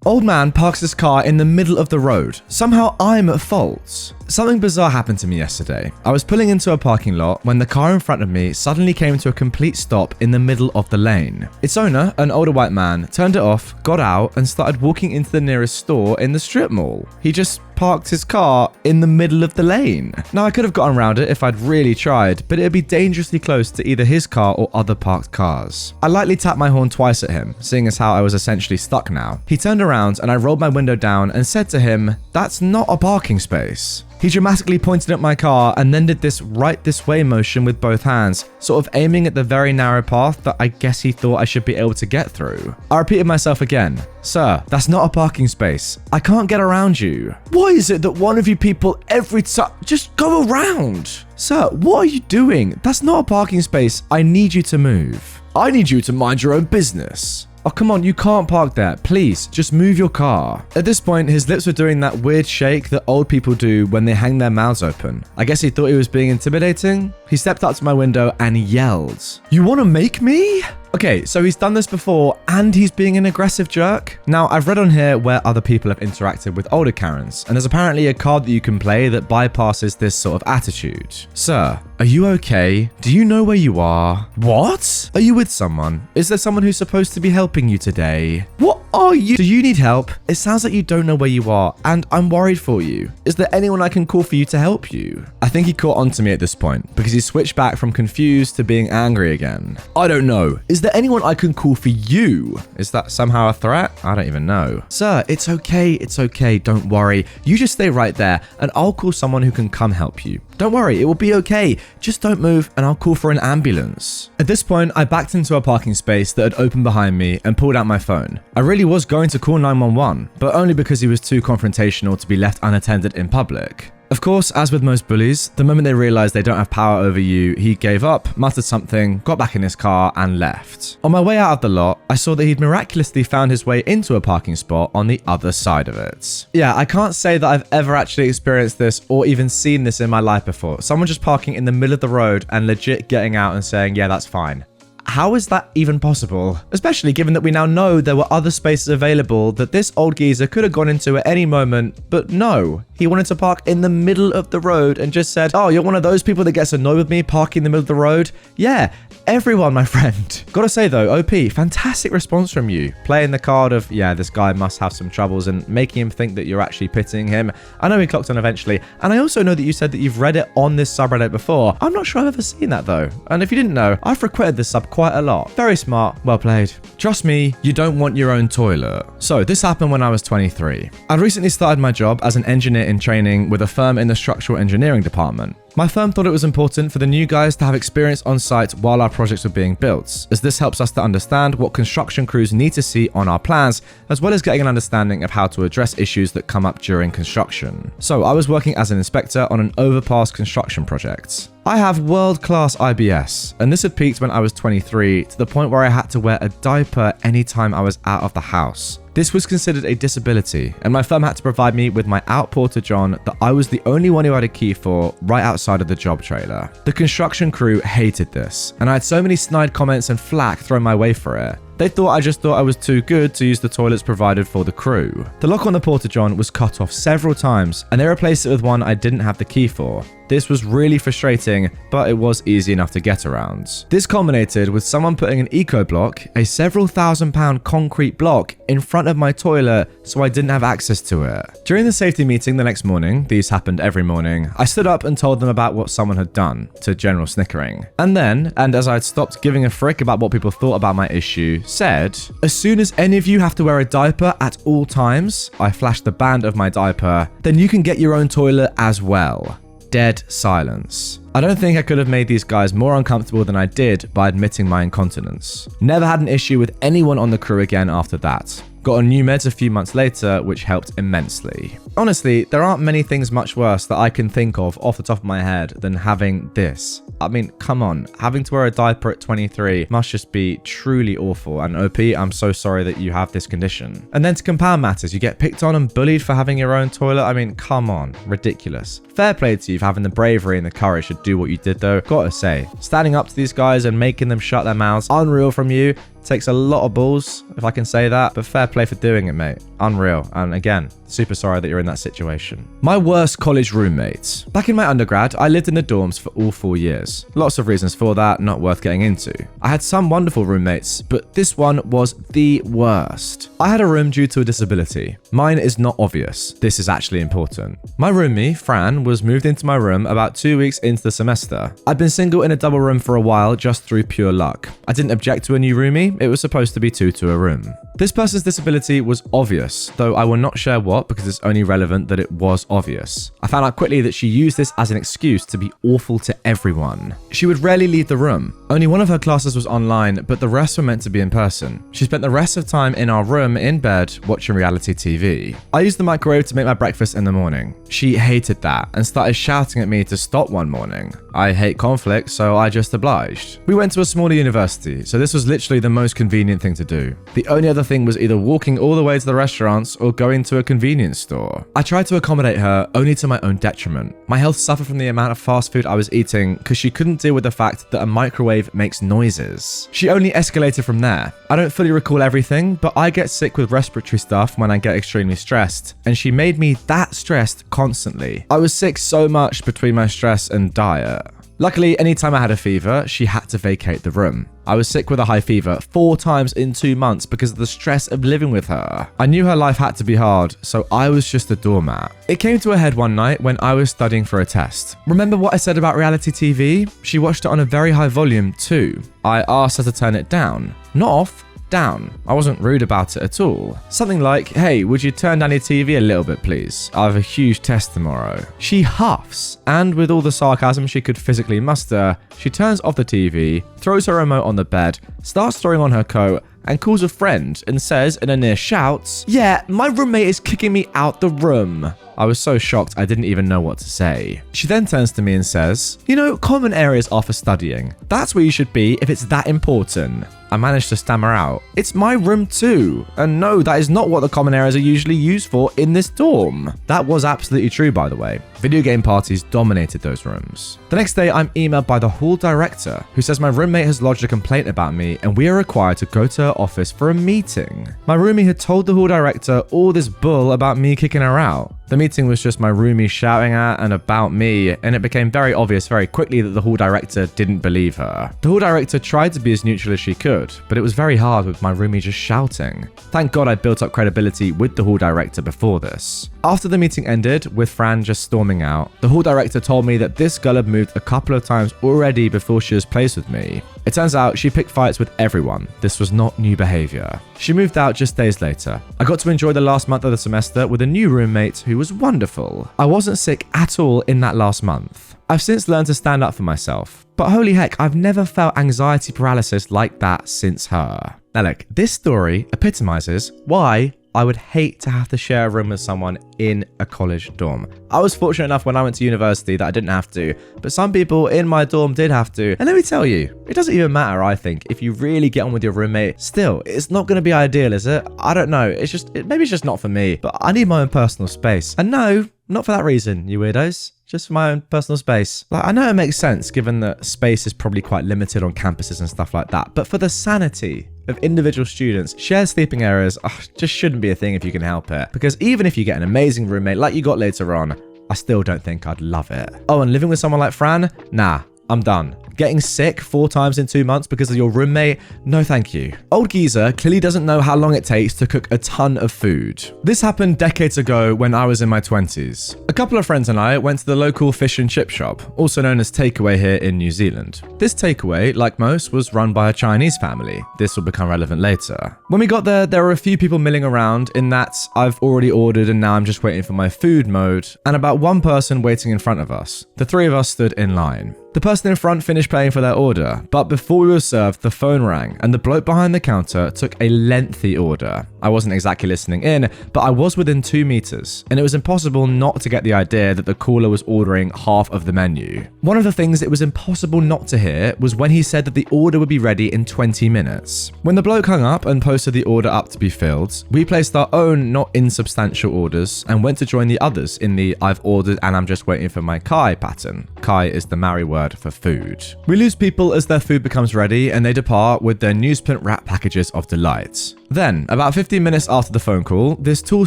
Old man parks his car in the middle of the road. Somehow I'm at fault. Something bizarre happened to me yesterday. I was pulling into a parking lot when the car in front of me suddenly came to a complete stop in the middle of the lane. Its owner, an older white man, turned it off, got out, and started walking into the nearest store in the strip mall. He just parked his car in the middle of the lane. Now, I could have gotten around it if I'd really tried, but it'd be dangerously close to either his car or other parked cars. I lightly tapped my horn twice at him, seeing as how I was essentially stuck now. He turned around and I rolled my window down and said to him, "That's not a parking space." He dramatically pointed at my car and then did this right this way motion with both hands, sort of aiming at the very narrow path that I guess he thought I should be able to get through. I repeated myself again. "Sir, that's not a parking space. I can't get around you. Why is it that one of you people every time just go around? Sir, what are you doing? That's not a parking space. I need you to move. I need you to mind your own business. Oh, come on, you can't park there. Please, just move your car." At this point, his lips were doing that weird shake that old people do when they hang their mouths open. I guess he thought he was being intimidating. He stepped up to my window and yelled, "You want to make me?" Okay, so he's done this before and he's being an aggressive jerk. Now, I've read on here where other people have interacted with older Karens, and there's apparently a card that you can play that bypasses this sort of attitude. "Sir, are you okay? Do you know where you are? What? Are you with someone? Is there someone who's supposed to be helping you today? What are you? Do you need help? It sounds like you don't know where you are, and I'm worried for you. Is there anyone I can call for you to help you?" I think he caught on to me at this point because he switched back from confused to being angry again. "I don't know. Is there anyone I can call for you?" Is that somehow a threat? I don't even know. "Sir, it's okay. It's okay. Don't worry. You just stay right there and I'll call someone who can come help you. Don't worry. It will be okay. Just don't move and I'll call for an ambulance." At this point, I backed into a parking space that had opened behind me and pulled out my phone. I really was going to call 911, but only because he was too confrontational to be left unattended in public. Of course, as with most bullies, the moment they realize they don't have power over you, he gave up, muttered something, got back in his car, and left. On my way out of the lot, I saw that he'd miraculously found his way into a parking spot on the other side of it. Yeah, I can't say that I've ever actually experienced this or even seen this in my life before. Someone just parking in the middle of the road and legit getting out and saying, "Yeah, that's fine." How is that even possible? Especially given that we now know there were other spaces available that this old geezer could have gone into at any moment, but no. He wanted to park in the middle of the road and just said, "Oh, you're one of those people that gets annoyed with me parking in the middle of the road?" Yeah, everyone, my friend. Gotta say though, OP, fantastic response from you. Playing the card of, yeah, this guy must have some troubles and making him think that you're actually pitying him. I know he clocked on eventually. And I also know that you said that you've read it on this subreddit before. I'm not sure I've ever seen that though. And if you didn't know, I've frequented this sub quite a lot. Very smart, well played. Trust me, you don't want your own toilet. So this happened when I was 23. I'd recently started my job as an engineer in training with a firm in the structural engineering department. My firm thought it was important for the new guys to have experience on site while our projects were being built, as this helps us to understand what construction crews need to see on our plans, as well as getting an understanding of how to address issues that come up during construction. So I was working as an inspector on an overpass construction project. I have world-class IBS, and this had peaked when I was 23 to the point where I had to wear a diaper anytime I was out of the house. This was considered a disability, and my firm had to provide me with my out portage on that I was the only one who had a key for right outside of the job trailer. The construction crew hated this, and I had so many snide comments and flack thrown my way for it. They thought I was too good to use the toilets provided for the crew. The lock on the porta-john was cut off several times, and they replaced it with one I didn't have the key for. This was really frustrating, but it was easy enough to get around. This culminated with someone putting an eco block, a several £1,000 concrete block, in front of my toilet so I didn't have access to it. During the safety meeting the next morning, these happened every morning, I stood up and told them about what someone had done, to general snickering. And then, and as I had stopped giving a frick about what people thought about my issue, said, "As soon as any of you have to wear a diaper at all times," I flashed the band of my diaper, "then you can get your own toilet as well." Dead silence. I don't think I could have made these guys more uncomfortable than I did by admitting my incontinence. Never had an issue with anyone on the crew again after that. Got on new meds a few months later, which helped immensely. Honestly, there aren't many things much worse that I can think of off the top of my head than having this. I mean, come on, having to wear a diaper at 23 must just be truly awful. And OP, I'm so sorry that you have this condition. And then to compound matters, you get picked on and bullied for having your own toilet. I mean, come on, ridiculous. Fair play to you for having the bravery and the courage to do what you did though. Gotta say, standing up to these guys and making them shut their mouths, unreal from you. Takes a lot of balls, if I can say that, but fair play for doing it, mate. unreal. And again, super sorry that you're in that situation. My worst college roommates. Back in my undergrad, I lived in the dorms for all 4 years. Lots of reasons for that, not worth getting into. I had some wonderful roommates, but this one was the worst. I had a room due to a disability. Mine is not obvious. This is actually important. My roomie, Fran, was moved into my room about 2 weeks into the semester. I'd been single in a double room for a while just through pure luck. I didn't object to a new roomie. It was supposed to be 2 to a room. This person's disability was obvious, though I will not share what because it's only relevant that it was obvious. I found out quickly that she used this as an excuse to be awful to everyone. She would rarely leave the room. Only one of her classes was online, but the rest were meant to be in person. She spent the rest of time in our room in bed watching reality TV. I used the microwave to make my breakfast in the morning. She hated that and started shouting at me to stop one morning. I hate conflict, so I just obliged. We went to a smaller university, so this was literally the most convenient thing to do. The only other thing was either walking all the way to the restaurants or going to a convenience store. I tried to accommodate her only to my own detriment. My health suffered from the amount of fast food I was eating because she couldn't deal with the fact that a microwave makes noises. She only escalated from there. I don't fully recall everything, but I get sick with respiratory stuff when I get extremely stressed, and she made me that stressed constantly. I was sick so much between my stress and diet. Luckily, anytime I had a fever, she had to vacate the room. I was sick with a high fever 4 times in 2 months because of the stress of living with her. I knew her life had to be hard, so I was just a doormat. It came to a head one night when I was studying for a test. Remember what I said about reality TV? She watched it on a very high volume too. I asked her to turn it down. Not off, down. I wasn't rude about it at all. Something like, hey, would you turn down your TV a little bit, please? I have a huge test tomorrow. She huffs, and with all the sarcasm she could physically muster, she turns off the TV, throws her remote on the bed, starts throwing on her coat, and calls a friend and says in a near shouts, yeah, my roommate is kicking me out the room. I was so shocked I didn't even know what to say. She then turns to me and says, you know, common areas are for studying. That's where you should be if it's that important. I managed to stammer out, it's my room too. And no, that is not what the common areas are usually used for in this dorm. That was absolutely true, by the way. Video game parties dominated those rooms. The next day, I'm emailed by the hall director, who says my roommate has lodged a complaint about me and we are required to go to her office for a meeting. My roomie had told the hall director all this bull about me kicking her out. The meeting was just my roomie shouting at and about me, and it became very obvious very quickly that the hall director didn't believe her. The hall director tried to be as neutral as she could, but it was very hard with my roomie just shouting. Thank God I built up credibility with the hall director before this. After the meeting ended, with Fran just storming out, the hall director told me that this girl had moved a couple of times already before she was placed with me. It turns out she picked fights with everyone. This was not new behavior. She moved out just days later. I got to enjoy the last month of the semester with a new roommate who was wonderful. I wasn't sick at all in that last month. I've since learned to stand up for myself, but holy heck, I've never felt anxiety paralysis like that since her. Now look, this story epitomizes why I would hate to have to share a room with someone in a college dorm. I was fortunate enough when I went to university that I didn't have to, but some people in my dorm did have to. And let me tell you, it doesn't even matter, I think, if you really get on with your roommate. Still, it's not going to be ideal, is it? I don't know. Maybe it's just not for me, but I need my own personal space. And no, not for that reason, you weirdos. Just for my own personal space. Like, I know it makes sense given that space is probably quite limited on campuses and stuff like that, but for the sanity of individual students, shared sleeping areas just shouldn't be a thing if you can help it. Because even if you get an amazing roommate like you got later on, I still don't think I'd love it. Oh, and living with someone like Fran? Nah, I'm done. Getting sick 4 times in 2 months because of your roommate? No thank you. Old geezer clearly doesn't know how long it takes to cook a ton of food. This happened decades ago when I was in my 20s. A couple of friends and I went to the local fish and chip shop, also known as Takeaway here in New Zealand. This takeaway, like most, was run by a Chinese family. This will become relevant later. When we got there were a few people milling around in that I've already ordered and now I'm just waiting for my food mode, and about 1 person waiting in front of us. The 3 of us stood in line. The person in front finished paying for their order, but before we were served, the phone rang and the bloke behind the counter took a lengthy order. I wasn't exactly listening in, but I was within 2 meters, and it was impossible not to get the idea that the caller was ordering half of the menu. One of the things it was impossible not to hear was when he said that the order would be ready in 20 minutes. When the bloke hung up and posted the order up to be filled, we placed our own not insubstantial orders and went to join the others in the I've ordered and I'm just waiting for my kai pattern. Kai is the Maori word for food. We lose people as their food becomes ready and they depart with their newsprint wrap packages of delight. Then, about 15 minutes after the phone call, this tall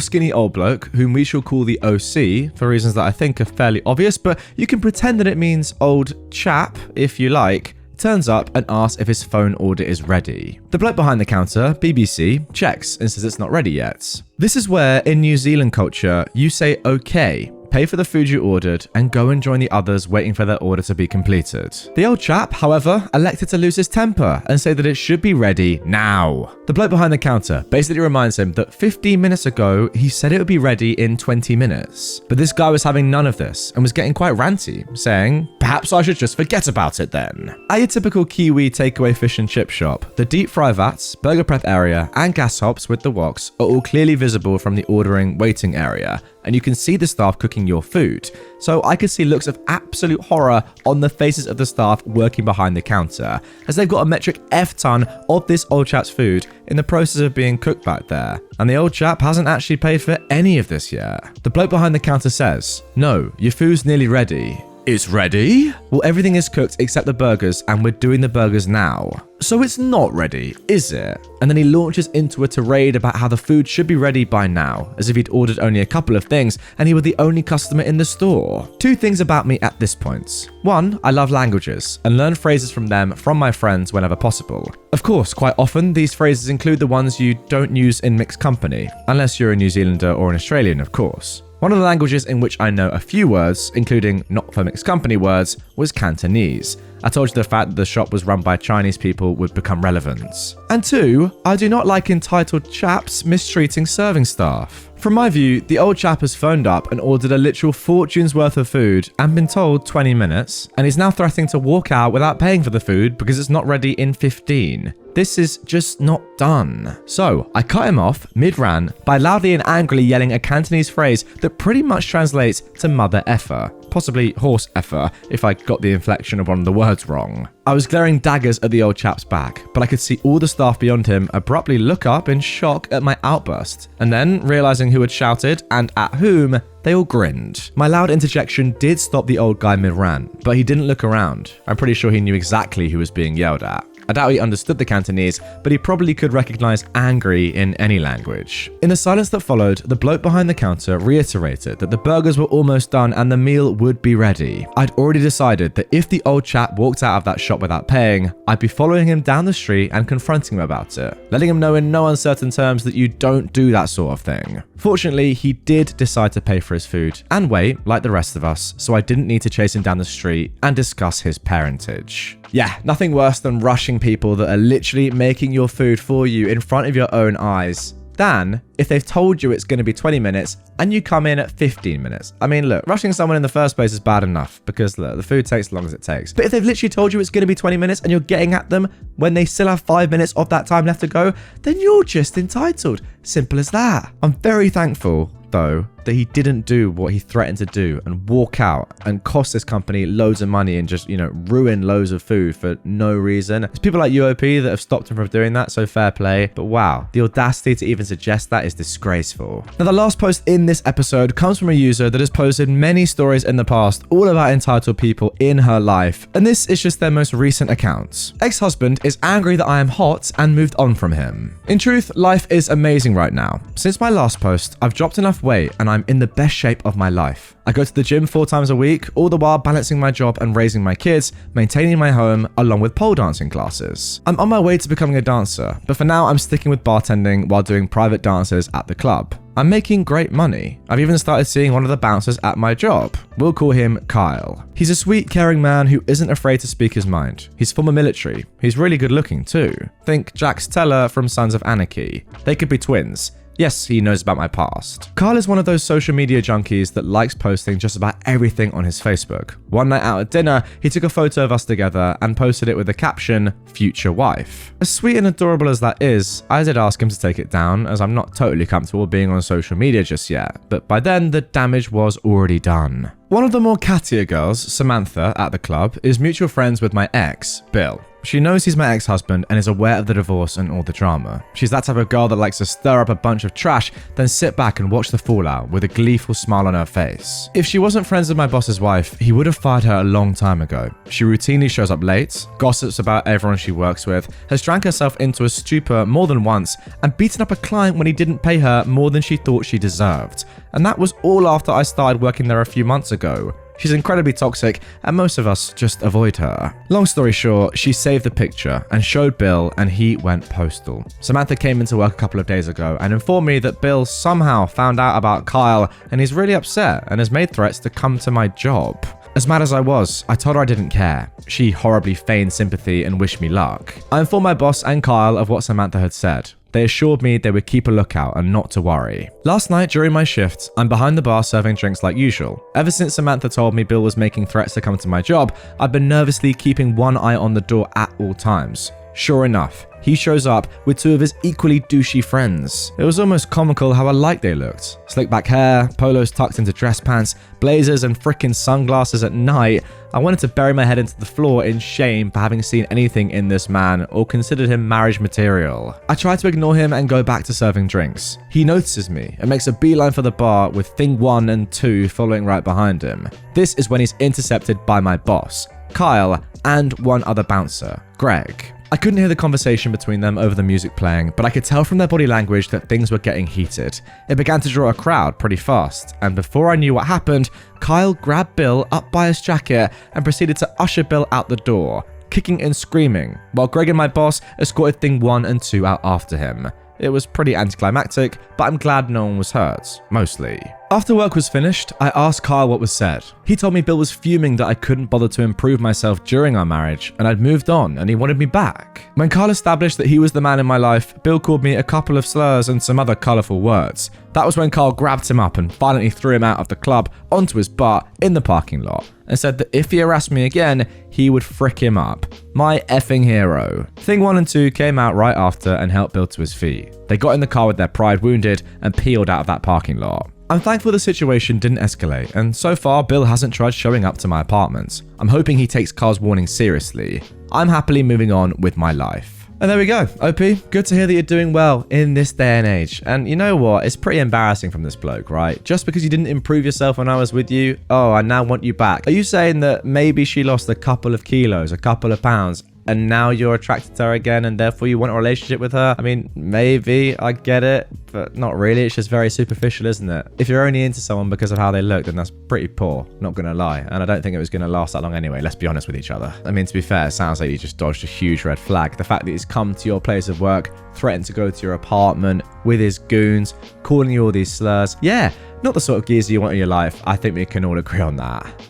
skinny old bloke, whom we shall call the OC, for reasons that I think are fairly obvious, but you can pretend that it means old chap if you like, turns up and asks if his phone order is ready. The bloke behind the counter, BBC, checks and says it's not ready yet. This is where, in New Zealand culture, you say okay, pay for the food you ordered, and go and join the others waiting for their order to be completed. The old chap, however, elected to lose his temper and say that it should be ready now. The bloke behind the counter basically reminds him that 15 minutes ago, he said it would be ready in 20 minutes. But this guy was having none of this and was getting quite ranty, saying, perhaps I should just forget about it then. At your typical Kiwi takeaway fish and chip shop, the deep fry vats, burger prep area, and gas hobs with the woks are all clearly visible from the ordering waiting area, and you can see the staff cooking your food. So I could see looks of absolute horror on the faces of the staff working behind the counter, as they've got a metric F-ton of this old chap's food in the process of being cooked back there. And the old chap hasn't actually paid for any of this yet. The bloke behind the counter says, no, your food's nearly ready. It's ready? Well, everything is cooked except the burgers, and we're doing the burgers now. So it's not ready, is it? And then he launches into a tirade about how the food should be ready by now, as if he'd ordered only a couple of things and he were the only customer in the store. Two things about me at this point. One, I love languages and learn phrases from them from my friends whenever possible. Of course, quite often these phrases include the ones you don't use in mixed company, unless you're a New Zealander or an Australian, of course. One of the languages in which I know a few words, including not for mixed company words, was Cantonese. I told you the fact that the shop was run by Chinese people would become relevant. And two, I do not like entitled chaps mistreating serving staff. From my view, the old chap has phoned up and ordered a literal fortune's worth of food and been told 20 minutes, and he's now threatening to walk out without paying for the food because it's not ready in 15. This is just not done. So I cut him off mid-ran by loudly and angrily yelling a Cantonese phrase that pretty much translates to mother effer, possibly horse effer if I got the inflection of one of the words wrong. I was glaring daggers at the old chap's back, but I could see all the staff beyond him abruptly look up in shock at my outburst, and then, realizing who had shouted and at whom, they all grinned. My loud interjection did stop the old guy mid-ran, but he didn't look around. I'm pretty sure he knew exactly who was being yelled at. I doubt he understood the Cantonese, but he probably could recognize angry in any language. In the silence that followed, the bloke behind the counter reiterated that the burgers were almost done and the meal would be ready. I'd already decided that if the old chap walked out of that shop without paying, I'd be following him down the street and confronting him about it, letting him know in no uncertain terms that you don't do that sort of thing. Fortunately, he did decide to pay for his food and wait, like the rest of us, so I didn't need to chase him down the street and discuss his parentage. Yeah, nothing worse than rushing people that are literally making your food for you in front of your own eyes than if they've told you it's going to be 20 minutes and you come in at 15 minutes. I mean, look, rushing someone in the first place is bad enough because look, the food takes as long as it takes. But if they've literally told you it's going to be 20 minutes and you're getting at them when they still have 5 minutes of that time left to go, then you're just entitled. Simple as that. I'm very thankful, though, that he didn't do what he threatened to do and walk out and cost this company loads of money and just, ruin loads of food for no reason. There's people like UOP that have stopped him from doing that, so fair play. But wow, the audacity to even suggest that is disgraceful. Now, the last post in this episode comes from a user that has posted many stories in the past all about entitled people in her life, and this is just their most recent account. Ex-husband is angry that I am hot and moved on from him. In truth, life is amazing right now. Since my last post, I've dropped enough weight and I'm in the best shape of my life. I go to the gym 4 times a week, all the while balancing my job and raising my kids, maintaining my home, along with pole dancing classes. I'm on my way to becoming a dancer, but for now I'm sticking with bartending while doing private dances at the club. I'm making great money. I've even started seeing one of the bouncers at my job. We'll call him Kyle. He's a sweet, caring man who isn't afraid to speak his mind. He's former military. He's really good looking too. Think Jax Teller from Sons of Anarchy. They could be twins. Yes, he knows about my past. Carl is one of those social media junkies that likes posting just about everything on his Facebook. One night out at dinner, he took a photo of us together and posted it with the caption, "Future wife." As sweet and adorable as that is, I did ask him to take it down, as I'm not totally comfortable being on social media just yet, but by then the damage was already done. One of the more cattier girls, Samantha, at the club, is mutual friends with my ex, Bill. She knows he's my ex-husband and is aware of the divorce and all the drama. She's that type of girl that likes to stir up a bunch of trash, then sit back and watch the fallout with a gleeful smile on her face. If she wasn't friends with my boss's wife, he would have fired her a long time ago. She routinely shows up late, gossips about everyone she works with, has drank herself into a stupor more than once, and beaten up a client when he didn't pay her more than she thought she deserved. And that was all after I started working there a few months ago. She's incredibly toxic, and most of us just avoid her. Long story short, she saved the picture and showed Bill, and he went postal. Samantha came into work a couple of days ago and informed me that Bill somehow found out about Kyle, and he's really upset and has made threats to come to my job. As mad as I was, I told her I didn't care. She horribly feigned sympathy and wished me luck. I informed my boss and Kyle of what Samantha had said. They assured me they would keep a lookout and not to worry. Last night during my shift, I'm behind the bar serving drinks like usual. Ever since Samantha told me Bill was making threats to come to my job, I've been nervously keeping one eye on the door at all times. Sure enough, he shows up with two of his equally douchey friends. It was almost comical how alike they looked. Slick back hair, polos tucked into dress pants, blazers and frickin' sunglasses at night. I wanted to bury my head into the floor in shame for having seen anything in this man or considered him marriage material. I try to ignore him and go back to serving drinks. He notices me and makes a beeline for the bar with thing 1 and 2 following right behind him. This is when he's intercepted by my boss, Kyle, and one other bouncer, Greg. I couldn't hear the conversation between them over the music playing, but I could tell from their body language that things were getting heated. It began to draw a crowd pretty fast, and before I knew what happened, Kyle grabbed Bill up by his jacket and proceeded to usher Bill out the door, kicking and screaming, while Greg and my boss escorted thing 1 and 2 out after him. It was pretty anticlimactic, but I'm glad no one was hurt, mostly. After work was finished, I asked Kyle what was said. He told me Bill was fuming that I couldn't bother to improve myself during our marriage, and I'd moved on and he wanted me back. When Kyle established that he was the man in my life, Bill called me a couple of slurs and some other colourful words. That was when Kyle grabbed him up and violently threw him out of the club onto his butt in the parking lot, and said that if he harassed me again, he would frick him up. My effing hero. Thing 1 and 2 came out right after and helped Bill to his feet. They got in the car with their pride wounded and peeled out of that parking lot. I'm thankful the situation didn't escalate, and so far Bill hasn't tried showing up to my apartment. I'm hoping he takes Carl's warning seriously. I'm happily moving on with my life. And there we go. OP, good to hear that you're doing well in this day and age. And you know what? It's pretty embarrassing from this bloke, right? Just because you didn't improve yourself when I was with you, oh, I now want you back. Are you saying that maybe she lost a couple of kilos, a couple of pounds, and now you're attracted to her again and therefore you want a relationship with her? I mean, maybe, I get it, but not really. It's just very superficial, isn't it? If you're only into someone because of how they look, then that's pretty poor, not gonna lie. And I don't think it was gonna last that long anyway, let's be honest with each other. I mean, to be fair, it sounds like you just dodged a huge red flag. The fact that he's come to your place of work, threatened to go to your apartment with his goons, calling you all these slurs. Yeah, not the sort of geezer you want in your life. I think we can all agree on that.